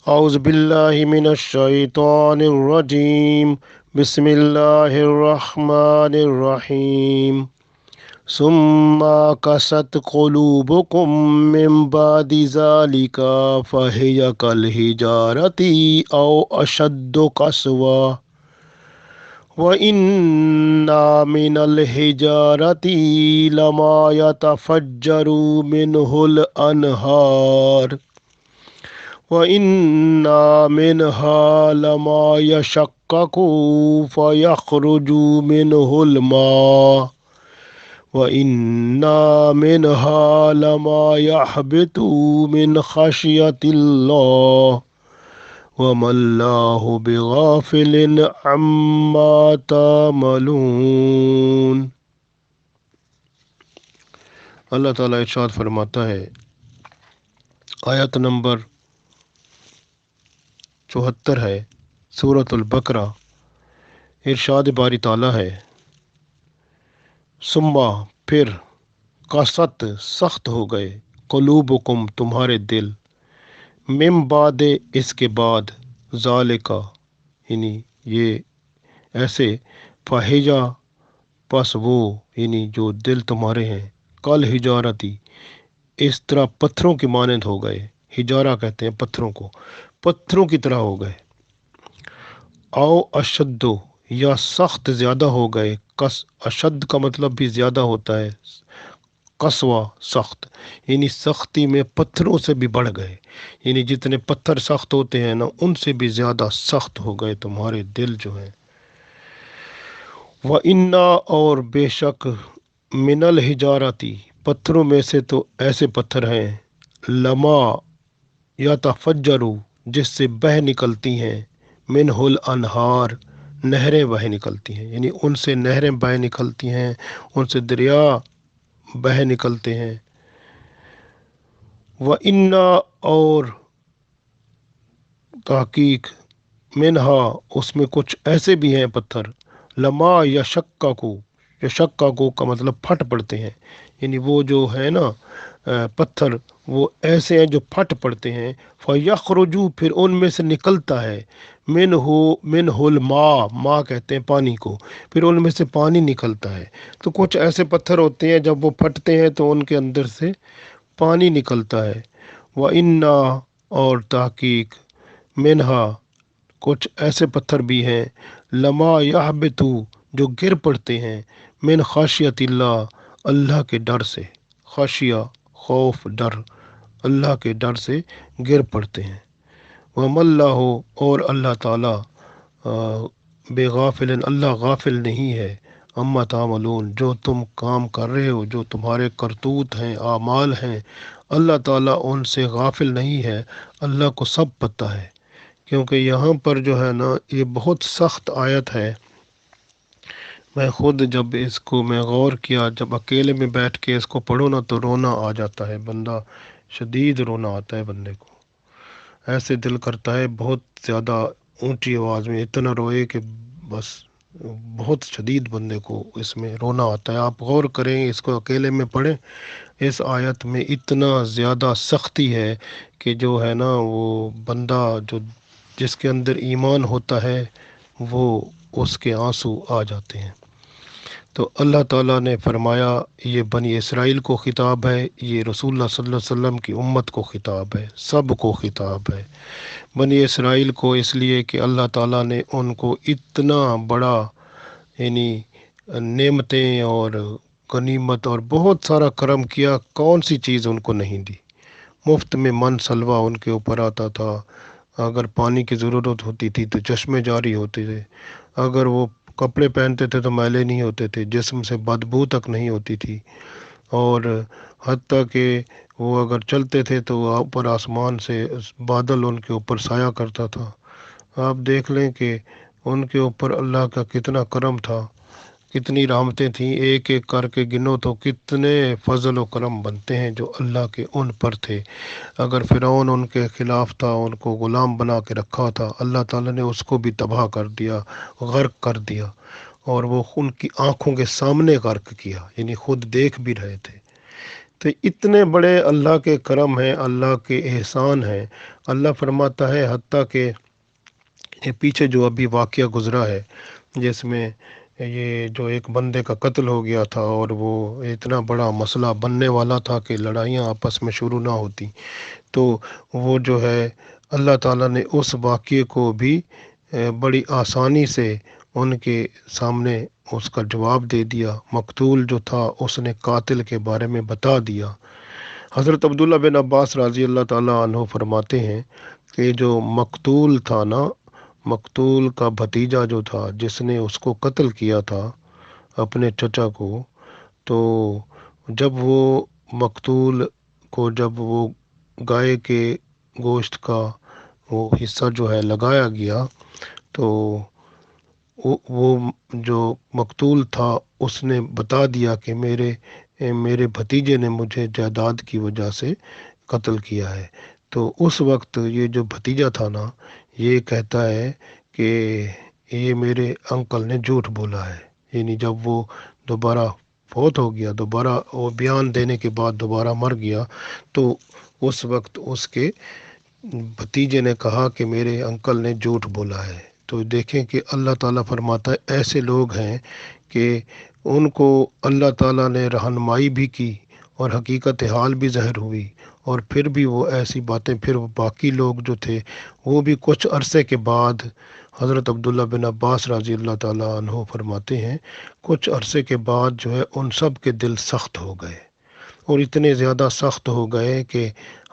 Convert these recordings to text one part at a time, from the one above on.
أعوذ بالله من الشيطان الرجيم. بسم الله الرحمن الرحيم. ثم قست قلوبكم من بعد ذلك فهي كالحجارة أو أشد قسوة وإن من الحجارة لما يتفجر منه الأنهار وإن منها لما يشقق فيخرج منه الماء وإن منها لما يحبط من خشية الله وما الله بغافل عما تعملون۔ اللہ تعالیٰ ارشاد فرماتا ہے، آیت نمبر 74 ہے سورۃ البقرہ۔ ارشاد باری تعالیٰ ہے، ثم پھر قست سخت ہو گئے، قلوبکم تمہارے دل، من بعد اس کے بعد، ذالکا یعنی یہ ایسے، فہجا پس وہ یعنی جو دل تمہارے ہیں، کل حجارتی اس طرح پتھروں کے مانند ہو گئے۔ حجارہ کہتے ہیں پتھروں کو، پتھروں کی طرح ہو گئے۔ او اشد یا سخت زیادہ ہو گئے۔ اشد کا مطلب بھی زیادہ ہوتا ہے، قسوہ سخت، یعنی سختی میں پتھروں سے بھی بڑھ گئے، یعنی جتنے پتھر سخت ہوتے ہیں نا ان سے بھی زیادہ سخت ہو گئے تمہارے دل جو ہیں۔ وَإِنَّا اور بے شک، من الحجارتی پتھروں میں سے تو ایسے پتھر ہیں، لما یتفجر جس سے بہہ نکلتی ہیں، منہ الانہار نہریں بہہ نکلتی ہیں، یعنی ان سے نہریں بہہ نکلتی ہیں، ان سے دریا بہہ نکلتے ہیں۔ وَإِنَّا اور تحقیق، منہا اس میں کچھ ایسے بھی ہیں پتھر، لما یشققو، یشققو کا مطلب پھٹ پڑتے ہیں، یعنی وہ جو ہے نا پتھر وہ ایسے ہیں جو پھٹ پڑتے ہیں، فیخرجو پھر ان میں سے نکلتا ہے، منہ الماء، ماء کہتے ہیں پانی کو، پھر ان میں سے پانی نکلتا ہے۔ تو کچھ ایسے پتھر ہوتے ہیں جب وہ پھٹتے ہیں تو ان کے اندر سے پانی نکلتا ہے۔ وَإِنَّا اور تحقیق، منہا کچھ ایسے پتھر بھی ہیں، لما یحبطو جو گر پڑتے ہیں، من خشیت اللہ اللہ کے ڈر سے، خشیہ خوف ڈر، اللہ کے ڈر سے گر پڑتے ہیں۔ وَمَا اللَّهُ اور اللہ تعالیٰ بے غافل اللہ غافل نہیں ہے، اما تعملون جو تم کام کر رہے ہو، جو تمہارے کرتوت ہیں اعمال ہیں، اللہ تعالیٰ ان سے غافل نہیں ہے، اللہ کو سب پتہ ہے۔ کیونکہ یہاں پر جو ہے نا یہ بہت سخت آیت ہے، میں خود جب اس کو میں غور کیا، جب اکیلے میں بیٹھ کے اس کو پڑھو نا تو رونا آ جاتا ہے، بندہ شدید رونا آتا ہے بندے کو، ایسے دل کرتا ہے بہت زیادہ اونچی آواز میں اتنا روئے کہ بس بہت شدید بندے کو اس میں رونا آتا ہے۔ آپ غور کریں، اس کو اکیلے میں پڑھیں، اس آیت میں اتنا زیادہ سختی ہے کہ جو ہے نا وہ بندہ جو جس کے اندر ایمان ہوتا ہے وہ اس کے آنسو آ جاتے ہیں۔ تو اللہ تعالیٰ نے فرمایا یہ بنی اسرائیل کو خطاب ہے، یہ رسول اللہ صلی اللہ علیہ وسلم کی امت کو خطاب ہے، سب کو خطاب ہے۔ بنی اسرائیل کو اس لیے کہ اللہ تعالیٰ نے ان کو اتنا بڑا یعنی نعمتیں اور غنیمت اور بہت سارا کرم کیا، کون سی چیز ان کو نہیں دی۔ مفت میں من سلوا ان کے اوپر آتا تھا، اگر پانی کی ضرورت ہوتی تھی تو چشمے جاری ہوتے تھے، اگر وہ کپڑے پہنتے تھے تو میلے نہیں ہوتے تھے، جسم سے بدبو تک نہیں ہوتی تھی، اور حتیٰ کہ وہ اگر چلتے تھے تو اوپر آسمان سے بادل ان کے اوپر سایہ کرتا تھا۔ آپ دیکھ لیں کہ ان کے اوپر اللہ کا کتنا کرم تھا، کتنی رحمتیں تھیں، ایک ایک کر کے گنو تو کتنے فضل و کرم بنتے ہیں جو اللہ کے ان پر تھے۔ اگر فرعون ان کے خلاف تھا، ان کو غلام بنا کے رکھا تھا، اللہ تعالیٰ نے اس کو بھی تباہ کر دیا، غرق کر دیا، اور وہ ان کی آنکھوں کے سامنے غرق کیا، یعنی خود دیکھ بھی رہے تھے۔ تو اتنے بڑے اللہ کے کرم ہیں، اللہ کے احسان ہیں۔ اللہ فرماتا ہے حتیٰ کہ یہ پیچھے جو ابھی واقعہ گزرا ہے جس میں یہ جو ایک بندے کا قتل ہو گیا تھا اور وہ اتنا بڑا مسئلہ بننے والا تھا کہ لڑائیاں آپس میں شروع نہ ہوتی، تو وہ جو ہے اللہ تعالیٰ نے اس واقعے کو بھی بڑی آسانی سے ان کے سامنے اس کا جواب دے دیا۔ مقتول جو تھا اس نے قاتل کے بارے میں بتا دیا۔ حضرت عبداللہ بن عباس رضی اللہ تعالیٰ عنہ فرماتے ہیں کہ جو مقتول تھا نا، مقتول کا بھتیجا جو تھا جس نے اس کو قتل کیا تھا اپنے چچا کو، تو جب وہ مقتول کو جب وہ گائے کے گوشت کا وہ حصہ جو ہے لگایا گیا، تو وہ جو مقتول تھا اس نے بتا دیا کہ میرے بھتیجے نے مجھے جائیداد کی وجہ سے قتل کیا ہے۔ تو اس وقت یہ جو بھتیجا تھا نا، یہ کہتا ہے کہ یہ میرے انکل نے جھوٹ بولا ہے، یعنی جب وہ دوبارہ فوت ہو گیا، دوبارہ وہ بیان دینے کے بعد دوبارہ مر گیا، تو اس وقت اس کے بھتیجے نے کہا کہ میرے انکل نے جھوٹ بولا ہے۔ تو دیکھیں کہ اللہ تعالیٰ فرماتا ہے ایسے لوگ ہیں کہ ان کو اللہ تعالیٰ نے رہنمائی بھی کی اور حقیقت حال بھی ظاہر ہوئی، اور پھر بھی وہ ایسی باتیں، پھر باقی لوگ جو تھے وہ بھی کچھ عرصے کے بعد، حضرت عبداللہ بن عباس رضی اللہ تعالیٰ عنہ فرماتے ہیں کچھ عرصے کے بعد جو ہے ان سب کے دل سخت ہو گئے، اور اتنے زیادہ سخت ہو گئے کہ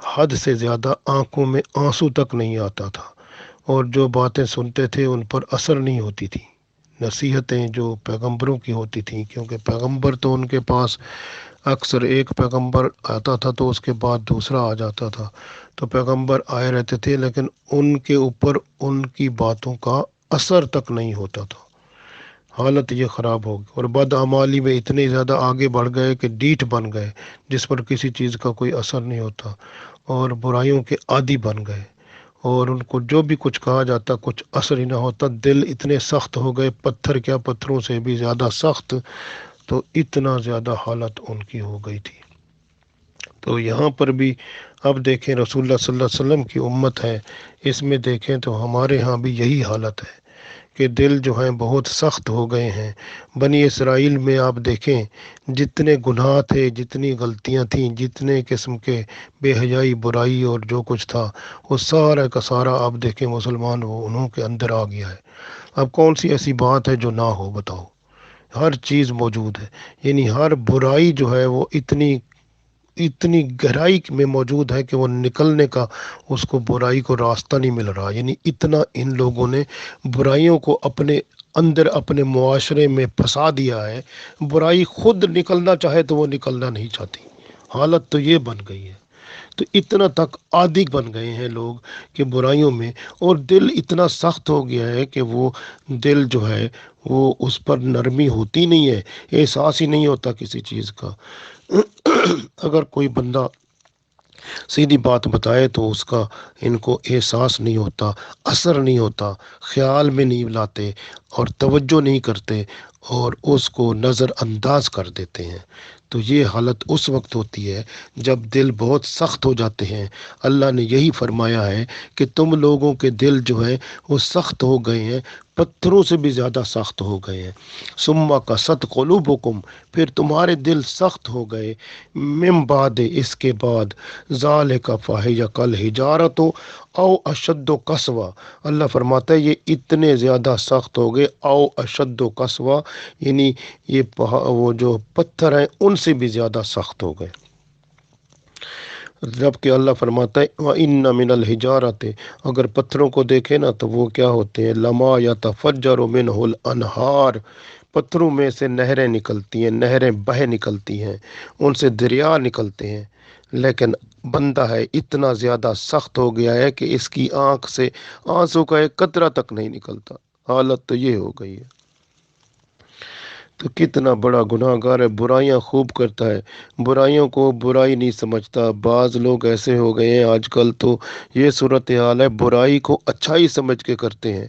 حد سے زیادہ آنکھوں میں آنسو تک نہیں آتا تھا، اور جو باتیں سنتے تھے ان پر اثر نہیں ہوتی تھی، نصیحتیں جو پیغمبروں کی ہوتی تھیں، کیونکہ پیغمبر تو ان کے پاس اکثر ایک پیغمبر آتا تھا تو اس کے بعد دوسرا آ جاتا تھا، تو پیغمبر آئے رہتے تھے لیکن ان کے اوپر ان کی باتوں کا اثر تک نہیں ہوتا تھا۔ حالت یہ خراب ہو گئی، اور بدعمالی میں اتنے زیادہ آگے بڑھ گئے کہ ڈیٹھ بن گئے جس پر کسی چیز کا کوئی اثر نہیں ہوتا، اور برائیوں کے عادی بن گئے، اور ان کو جو بھی کچھ کہا جاتا کچھ اثر ہی نہ ہوتا۔ دل اتنے سخت ہو گئے، پتھر کیا پتھروں سے بھی زیادہ سخت، تو اتنا زیادہ حالت ان کی ہو گئی تھی۔ تو یہاں پر بھی اب دیکھیں رسول اللہ صلی اللہ علیہ وسلم کی امت ہے، اس میں دیکھیں تو ہمارے ہاں بھی یہی حالت ہے کہ دل جو ہیں بہت سخت ہو گئے ہیں۔ بنی اسرائیل میں آپ دیکھیں جتنے گناہ تھے، جتنی غلطیاں تھیں، جتنے قسم کے بے حیائی، برائی اور جو کچھ تھا، وہ سارا کا سارا آپ دیکھیں مسلمان وہ انہوں کے اندر آ گیا ہے۔ اب کون سی ایسی بات ہے جو نہ ہو، بتاؤ؟ ہر چیز موجود ہے، یعنی ہر برائی جو ہے وہ اتنی گہرائی میں موجود ہے کہ وہ نکلنے کا اس کو برائی کو راستہ نہیں مل رہا، یعنی اتنا ان لوگوں نے برائیوں کو اپنے اندر اپنے معاشرے میں پھنسا دیا ہے، برائی خود نکلنا چاہے تو وہ نکلنا نہیں چاہتی، حالت تو یہ بن گئی ہے۔ تو اتنا تک عادی بن گئے ہیں لوگ کہ برائیوں میں، اور دل اتنا سخت ہو گیا ہے کہ وہ دل جو ہے وہ اس پر نرمی ہوتی نہیں ہے، احساس ہی نہیں ہوتا کسی چیز کا۔ اگر کوئی بندہ سیدھی بات بتائے تو اس کا ان کو احساس نہیں ہوتا، اثر نہیں ہوتا، خیال میں نہیں لاتے اور توجہ نہیں کرتے، اور اس کو نظر انداز کر دیتے ہیں۔ تو یہ حالت اس وقت ہوتی ہے جب دل بہت سخت ہو جاتے ہیں۔ اللہ نے یہی فرمایا ہے کہ تم لوگوں کے دل جو ہیں وہ سخت ہو گئے ہیں، پتھروں سے بھی زیادہ سخت ہو گئے ہیں۔ ثم قست قلوبکم، پھر تمہارے دل سخت ہو گئے، من بعد، اس کے بعد، ذالک فہی کالحجارۃ او اشد قسوہ، اللہ فرماتا ہے یہ اتنے زیادہ سخت ہو گئے، او اشد قسوہ، یعنی یہ وہ جو پتھر ہیں ان سے بھی زیادہ سخت ہو گئے۔ جبکہ اللہ فرماتا ہے وَإِنَّ مِنَ الْحِجَارَةِ، اگر پتھروں کو دیکھیں نا تو وہ کیا ہوتے ہیں، لَمَا يَتَفَجَّرُ مِنْهُ الْأَنْهَارُ، پتھروں میں سے نہریں نکلتی ہیں، نہریں بہہ نکلتی ہیں، ان سے دریا نکلتے ہیں، لیکن بندہ ہے اتنا زیادہ سخت ہو گیا ہے کہ اس کی آنکھ سے آنسو کا ایک قطرہ تک نہیں نکلتا، حالت تو یہ ہو گئی ہے۔ تو کتنا بڑا گناہ گار ہے، برائیاں خوب کرتا ہے، برائیوں کو برائی نہیں سمجھتا۔ بعض لوگ ایسے ہو گئے ہیں آج کل، تو یہ صورتحال ہے، برائی کو اچھائی سمجھ کے کرتے ہیں۔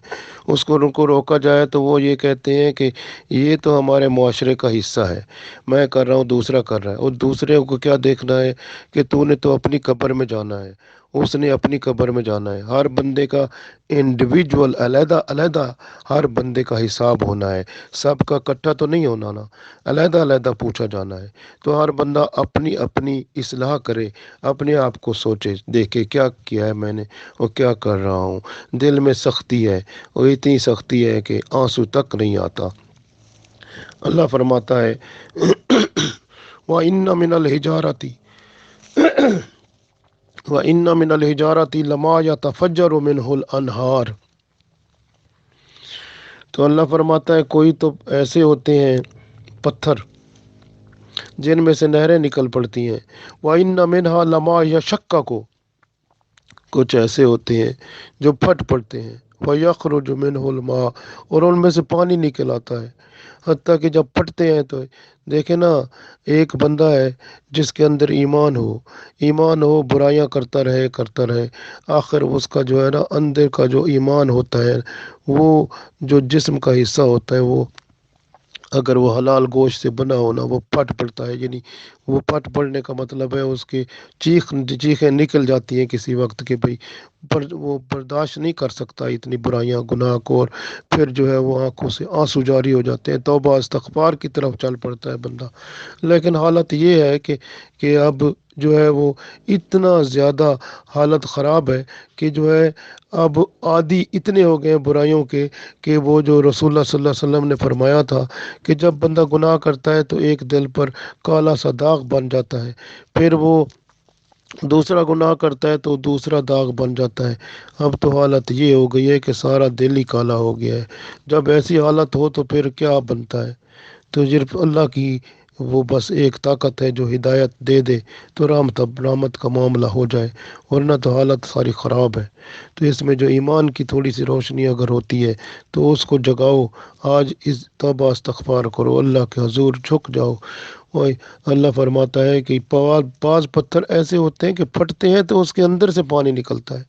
اس کو ان کو روکا جائے تو وہ یہ کہتے ہیں کہ یہ تو ہمارے معاشرے کا حصہ ہے، میں کر رہا ہوں دوسرا کر رہا ہے، اور دوسرے کو کیا دیکھنا ہے کہ تو نے تو اپنی قبر میں جانا ہے، اس نے اپنی قبر میں جانا ہے۔ ہر بندے کا انڈیویجول علیحدہ علیحدہ ہر بندے کا حساب ہونا ہے، سب کا اکٹھا تو نہیں ہونا نا، علیحدہ علیحدہ پوچھا جانا ہے۔ تو ہر بندہ اپنی اپنی اصلاح کرے، اپنے آپ کو سوچے، دیکھے کیا کیا ہے میں نے اور کیا کر رہا ہوں۔ دل میں سختی ہے، اور اتنی سختی ہے کہ آنسو تک نہیں آتا۔ اللہ فرماتا ہے وَإِنَّ مِنَ الْحِجَارَةِ وَإِنَّ مِنَ الْحِجَارَةِ لَمَا يَتَفَجَّرُ مِنْهُ الْأَنْهَارُ۔ تو اللہ فرماتا ہے کوئی تو ایسے ہوتے ہیں پتھر جن میں سے نہریں نکل پڑتی ہیں، وَإِنَّ مِنْهَا لَمَا يَشَقَّقُ، کچھ ایسے ہوتے ہیں جو پھٹ پڑتے ہیں، وَيَخْرُجُ مِنْهُ الْمَاءُ، اور ان میں سے پانی نکل آتا ہے۔ حتیٰ کہ جب پھٹتے ہیں تو دیکھیں نا، ایک بندہ ہے جس کے اندر ایمان ہو برائیاں کرتا رہے، آخر اس کا جو ہے نا اندر کا جو ایمان ہوتا ہے، وہ جو جسم کا حصہ ہوتا ہے، وہ اگر وہ حلال گوشت سے بنا ہونا وہ پھٹ پڑتا ہے، یعنی وہ پھٹ پڑنے کا مطلب ہے اس کی چیخیں نکل جاتی ہیں کسی وقت کہ بھئی، پر وہ برداشت نہیں کر سکتا اتنی برائیاں گناہ کو، اور پھر جو ہے وہ آنکھوں سے آنسو جاری ہو جاتے ہیں، توبہ استغفار کی طرف چل پڑتا ہے بندہ۔ لیکن حالت یہ ہے کہ اب جو ہے وہ اتنا زیادہ حالت خراب ہے کہ جو ہے اب عادی اتنے ہو گئے ہیں برائیوں کے، کہ وہ جو رسول اللہ صلی اللہ علیہ وسلم نے فرمایا تھا کہ جب بندہ گناہ کرتا ہے تو ایک دل پر کالا سا داغ بن جاتا ہے، پھر وہ دوسرا گناہ کرتا ہے تو دوسرا داغ بن جاتا ہے۔ اب تو حالت یہ ہو گئی ہے کہ سارا دل ہی کالا ہو گیا ہے۔ جب ایسی حالت ہو تو پھر کیا بنتا ہے؟ تو صرف اللہ کی وہ بس ایک طاقت ہے جو ہدایت دے دے تو رحمت کا معاملہ ہو جائے، ورنہ تو حالت ساری خراب ہے۔ تو اس میں جو ایمان کی تھوڑی سی روشنی اگر ہوتی ہے تو اس کو جگاؤ، آج اس توبہ استغفار کرو، اللہ کے حضور جھک جاؤ۔ اور اللہ فرماتا ہے کہ بعض پتھر ایسے ہوتے ہیں کہ پھٹتے ہیں تو اس کے اندر سے پانی نکلتا ہے۔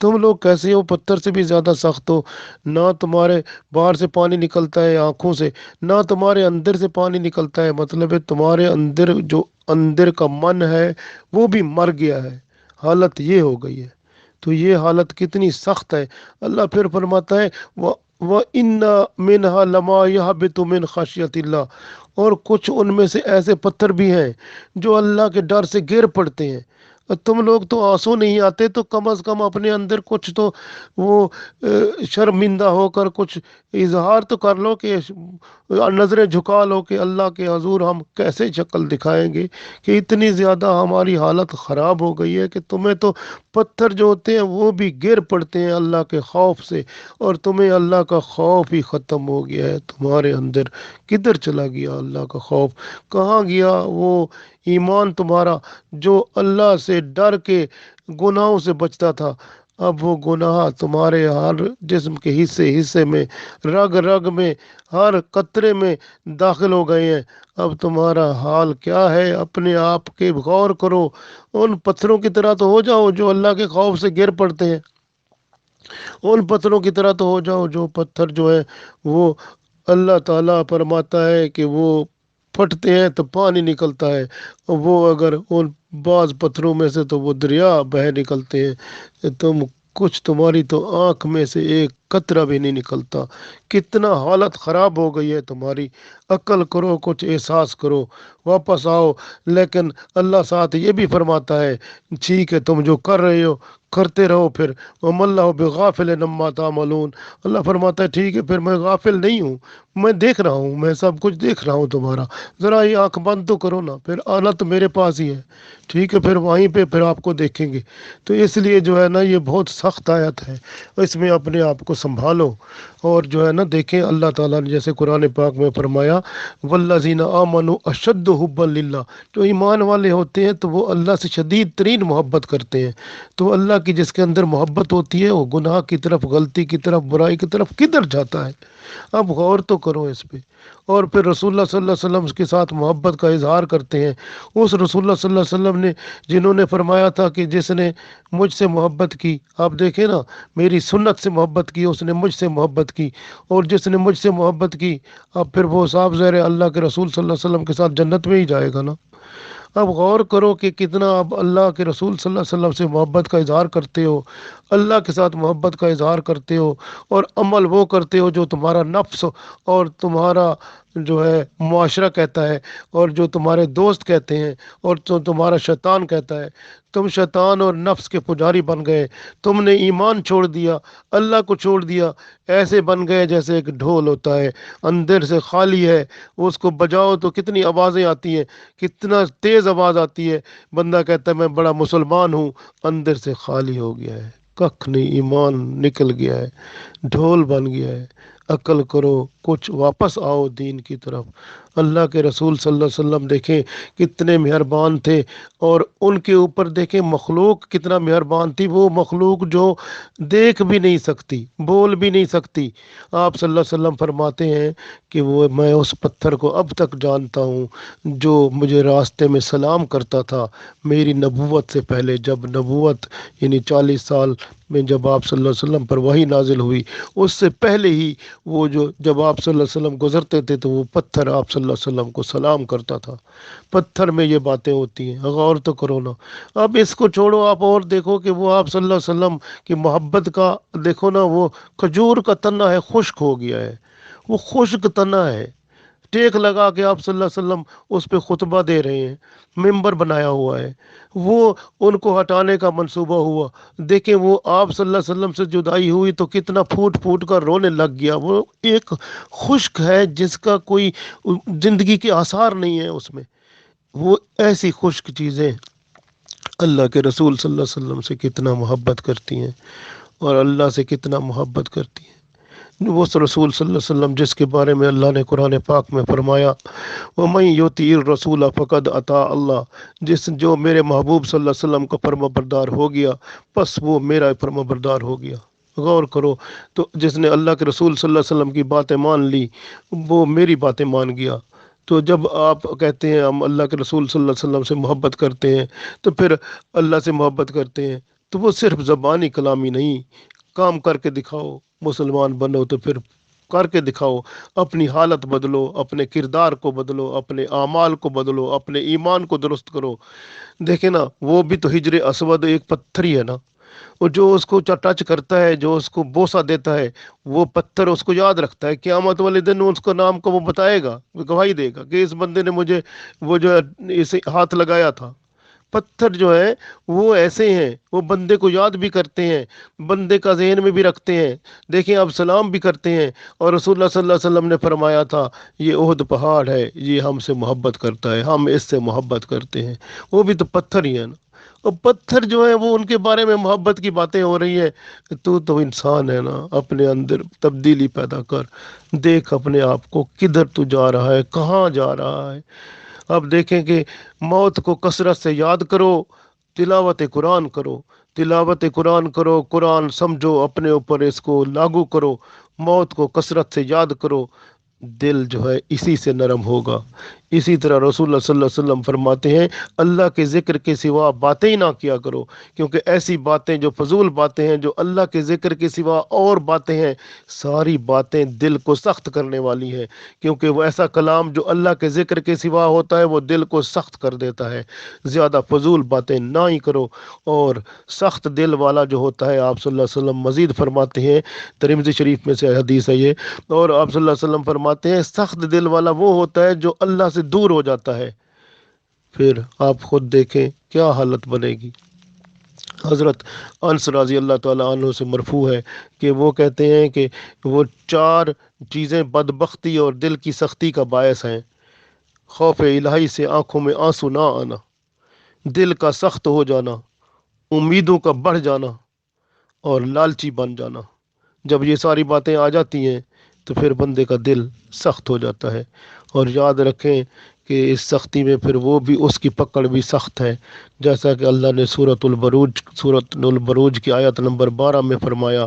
تم لوگ کیسے ہو؟ پتھر سے بھی زیادہ سخت ہو، نہ تمہارے باہر سے پانی نکلتا ہے آنکھوں سے، نہ تمہارے اندر سے پانی نکلتا ہے، مطلب ہے تمہارے اندر جو اندر کا من ہے وہ بھی مر گیا ہے۔ حالت یہ ہو گئی ہے، تو یہ حالت کتنی سخت ہے۔ اللہ پھر فرماتا ہے وَإِنَّ مِنْهَا لَمَا يَهْبِطُ مِنْ خَشْيَةِ اللَّهِ، اور کچھ ان میں سے ایسے پتھر بھی ہیں جو اللہ کے ڈر سے گر پڑتے ہیں۔ اور تم لوگ تو آنسو نہیں آتے تو کم از کم اپنے اندر کچھ تو وہ شرمندہ ہو کر کچھ اظہار تو کر لو، کہ نظریں جھکا لو کہ اللہ کے حضور ہم کیسے شکل دکھائیں گے کہ اتنی زیادہ ہماری حالت خراب ہو گئی ہے کہ تمہیں تو پتھر جو ہوتے ہیں وہ بھی گر پڑتے ہیں اللہ کے خوف سے، اور تمہیں اللہ کا خوف ہی ختم ہو گیا ہے۔ تمہارے اندر کدھر چلا گیا اللہ کا خوف؟ کہاں گیا وہ ایمان تمہارا جو اللہ سے ڈر کے گناہوں سے بچتا تھا؟ اب وہ گناہ تمہارے ہر جسم کے حصے میں، رگ رگ میں، ہر قطرے میں داخل ہو گئے ہیں۔ اب تمہارا حال کیا ہے؟ اپنے آپ کے غور کرو، ان پتھروں کی طرح تو ہو جاؤ جو اللہ کے خوف سے گر پڑتے ہیں، ان پتھروں کی طرح تو ہو جاؤ جو پتھر جو ہے وہ اللہ تعالیٰ فرماتا ہے کہ وہ پھٹتے ہیں تو پانی نکلتا ہے، وہ اگر ان بعض پتھروں میں سے تو وہ دریا بہہ نکلتے ہیں، تمہاری تو آنکھ میں سے ایک قطرہ بھی نہیں نکلتا۔ کتنا حالت خراب ہو گئی ہے تمہاری، عقل کرو، کچھ احساس کرو، واپس آؤ۔ لیکن اللہ ساتھ یہ بھی فرماتا ہے ٹھیک ہے تم جو کر رہے ہو کرتے رہو، پھر وَمَا اللَّهُ بِغَافِلٍ عَمَّا تَعْمَلُونَ، اللہ فرماتا ہے ٹھیک ہے پھر میں غافل نہیں ہوں، میں دیکھ رہا ہوں، میں سب کچھ دیکھ رہا ہوں تمہارا، ذرا یہ آنکھ بند تو کرو نا، پھر آنا تو میرے پاس ہی ہے، ٹھیک ہے پھر وہیں پہ پھر آپ کو دیکھیں گے۔ تو اس لیے جو ہے نا یہ بہت سخت آیت ہے، اس میں اپنے آپ کو سنبھالو، اور جو ہے نا دیکھیں اللہ تعالیٰ نے جیسے قرآن پاک میں فرمایا وَالَّذِينَ آمَنُوا أَشَدُّ حُبًّا لِلَّهِ، جو ایمان والے ہوتے ہیں تو وہ اللہ سے شدید ترین محبت کرتے ہیں۔ تو اللہ کی جس کے اندر محبت ہوتی ہے وہ گناہ کی طرف، غلطی کی طرف، برائی کی طرف کدھر جاتا ہے؟ اب غور تو کرو اس پہ۔ اور پھر رسول اللہ صلی اللہ علیہ وسلم کے ساتھ محبت کا اظہار کرتے ہیں، اس رسول اللہ صلی اللہ علیہ وسلم نے جنہوں نے فرمایا تھا کہ جس نے مجھ سے محبت کی، آپ دیکھیں نا، میری سنت سے محبت کی، اس نے مجھ سے محبت کی، اور جس نے مجھ سے محبت کی اب پھر وہ صاحب ظاہر ہے اللہ کے رسول صلی اللہ علیہ وسلم کے ساتھ جنت میں ہی جائے گا نا۔ اب غور کرو کہ کتنا اب اللہ کے رسول صلی اللہ علیہ وسلم سے محبت کا اظہار کرتے ہو، اللہ کے ساتھ محبت کا اظہار کرتے ہو، اور عمل وہ کرتے ہو جو تمہارا نفس اور تمہارا جو ہے معاشرہ کہتا ہے، اور جو تمہارے دوست کہتے ہیں، اور جو تمہارا شیطان کہتا ہے۔ تم شیطان اور نفس کے پجاری بن گئے، تم نے ایمان چھوڑ دیا، اللہ کو چھوڑ دیا، ایسے بن گئے جیسے ایک ڈھول ہوتا ہے، اندر سے خالی ہے، اس کو بجاؤ تو کتنی آوازیں آتی ہیں، کتنا تیز آواز آتی ہے، بندہ کہتا ہے میں بڑا مسلمان ہوں، اندر سے خالی ہو گیا ہے، ککھ نہیں، ایمان نکل گیا ہے، ڈھول بن گیا ہے۔ عقل کرو، کچھ واپس آؤ دین کی طرف۔ اللہ کے رسول صلی اللہ علیہ وسلم دیکھیں کتنے مہربان تھے، اور ان کے اوپر دیکھیں مخلوق کتنا مہربان تھی، وہ مخلوق جو دیکھ بھی نہیں سکتی، بول بھی نہیں سکتی۔ آپ صلی اللہ علیہ وسلم فرماتے ہیں کہ وہ میں اس پتھر کو اب تک جانتا ہوں جو مجھے راستے میں سلام کرتا تھا میری نبوت سے پہلے، جب نبوت یعنی 40 سال میں جب آپ صلی اللہ علیہ وسلم پر وحی نازل ہوئی، اس سے پہلے ہی وہ جو جب آپ صلی اللہ علیہ وسلم گزرتے تھے تو وہ پتھر آپ صلی اللہ علیہ وسلم کو سلام کرتا تھا۔ پتھر میں یہ باتیں ہوتی ہیں، غور تو کرو نا۔ اب اس کو چھوڑو، آپ اور دیکھو کہ وہ آپ صلی اللہ علیہ وسلم کی محبت کا دیکھو نا، وہ کھجور کا تنا ہے، خشک ہو گیا ہے، وہ خشک تنا ہے، ٹیک لگا کے آپ صلی اللہ علیہ وسلم اس پہ خطبہ دے رہے ہیں، ممبر بنایا ہوا ہے، وہ ان کو ہٹانے کا منصوبہ ہوا، دیکھیں وہ آپ صلی اللہ علیہ وسلم سے جدائی ہوئی تو کتنا پھوٹ پھوٹ کر رونے لگ گیا۔ وہ ایک خشک ہے جس کا کوئی زندگی کے آثار نہیں ہے اس میں، وہ ایسی خشک چیزیں اللہ کے رسول صلی اللہ علیہ وسلم سے کتنا محبت کرتی ہیں، اور اللہ سے کتنا محبت کرتی ہیں۔ وہ رسول صلی اللہ علیہ وسلم جس کے بارے میں اللہ نے قرآن پاک میں فرمایا وَمَن يُطِعِ الرَّسُولَ فَقَدْ أَطَاعَ اللَّهَ، جو میرے محبوب صلی اللہ علیہ وسلم کا فرما بردار ہو گیا پس وہ میرا فرما بردار ہو گیا۔ غور کرو، تو جس نے اللہ کے رسول صلی اللہ علیہ وسلم کی باتیں مان لی وہ میری باتیں مان گیا۔ تو جب آپ کہتے ہیں ہم اللہ کے رسول صلی اللہ علیہ وسلم سے محبت کرتے ہیں تو پھر اللہ سے محبت کرتے ہیں تو وہ صرف زبانی کلامی نہیں، کام کر کے دکھاؤ۔ مسلمان بنو تو پھر کر کے دکھاؤ، اپنی حالت بدلو، اپنے کردار کو بدلو، اپنے اعمال کو بدلو، اپنے ایمان کو درست کرو۔ دیکھیں نا، وہ بھی تو ہجر اسود ایک پتھر ہی ہے نا، اور جو اس کو ٹچ کرتا ہے، جو اس کو بوسہ دیتا ہے، وہ پتھر اس کو یاد رکھتا ہے، قیامت والے دن اس کو نام کو وہ بتائے گا، وہ گواہی دے گا کہ اس بندے نے مجھے وہ جو ہے اسے ہاتھ لگایا تھا۔ پتھر جو ہے وہ ایسے ہیں، وہ بندے کو یاد بھی کرتے ہیں، بندے کا ذہن میں بھی رکھتے ہیں۔ دیکھیں اب سلام بھی کرتے ہیں، اور رسول اللہ صلی اللہ علیہ وسلم نے فرمایا تھا یہ احد پہاڑ ہے، یہ ہم سے محبت کرتا ہے، ہم اس سے محبت کرتے ہیں۔ وہ بھی تو پتھر ہی ہے نا، اور پتھر جو ہے وہ ان کے بارے میں محبت کی باتیں ہو رہی ہیں۔ تو انسان ہے نا، اپنے اندر تبدیلی پیدا کر، دیکھ اپنے آپ کو کدھر تو جا رہا ہے، کہاں جا رہا ہے۔ اب دیکھیں کہ موت کو کثرت سے یاد کرو، تلاوت قرآن کرو، تلاوت قرآن کرو، قرآن سمجھو، اپنے اوپر اس کو لاگو کرو، موت کو کثرت سے یاد کرو، دل جو ہے اسی سے نرم ہوگا۔ اسی طرح رسول اللہ صلی اللہ علیہ وسلم فرماتے ہیں اللہ کے ذکر کے سوا باتیں ہی نہ کیا کرو، کیونکہ ایسی باتیں جو فضول باتیں ہیں، جو اللہ کے ذکر کے سوا اور باتیں ہیں، ساری باتیں دل کو سخت کرنے والی ہیں، کیونکہ وہ ایسا کلام جو اللہ کے ذکر کے سوا ہوتا ہے وہ دل کو سخت کر دیتا ہے۔ زیادہ فضول باتیں نہ ہی کرو، اور سخت دل والا جو ہوتا ہے، آپ صلی اللہ علیہ وسلم مزید فرماتے ہیں، ترمذی شریف میں سے حدیث ہے یہ، اور آپ صلی اللہ علیہ وسلم فرماتے ہیں سخت دل والا وہ ہوتا ہے جو اللہ سے دور ہو جاتا ہے۔ پھر آپ خود دیکھیں کیا حالت بنے گی۔ حضرت انس رضی اللہ تعالیٰ عنہ سے مرفوع ہے کہ وہ کہتے ہیں کہ وہ 4 چیزیں بدبختی اور دل کی سختی کا باعث ہیں: خوف الہی سے آنکھوں میں آنسو نہ آنا، دل کا سخت ہو جانا، امیدوں کا بڑھ جانا، اور لالچی بن جانا۔ جب یہ ساری باتیں آ جاتی ہیں تو پھر بندے کا دل سخت ہو جاتا ہے، اور یاد رکھیں کہ اس سختی میں پھر وہ بھی اس کی پکڑ بھی سخت ہے، جیسا کہ اللہ نے سورۃ البروج کی آیت نمبر 12 میں فرمایا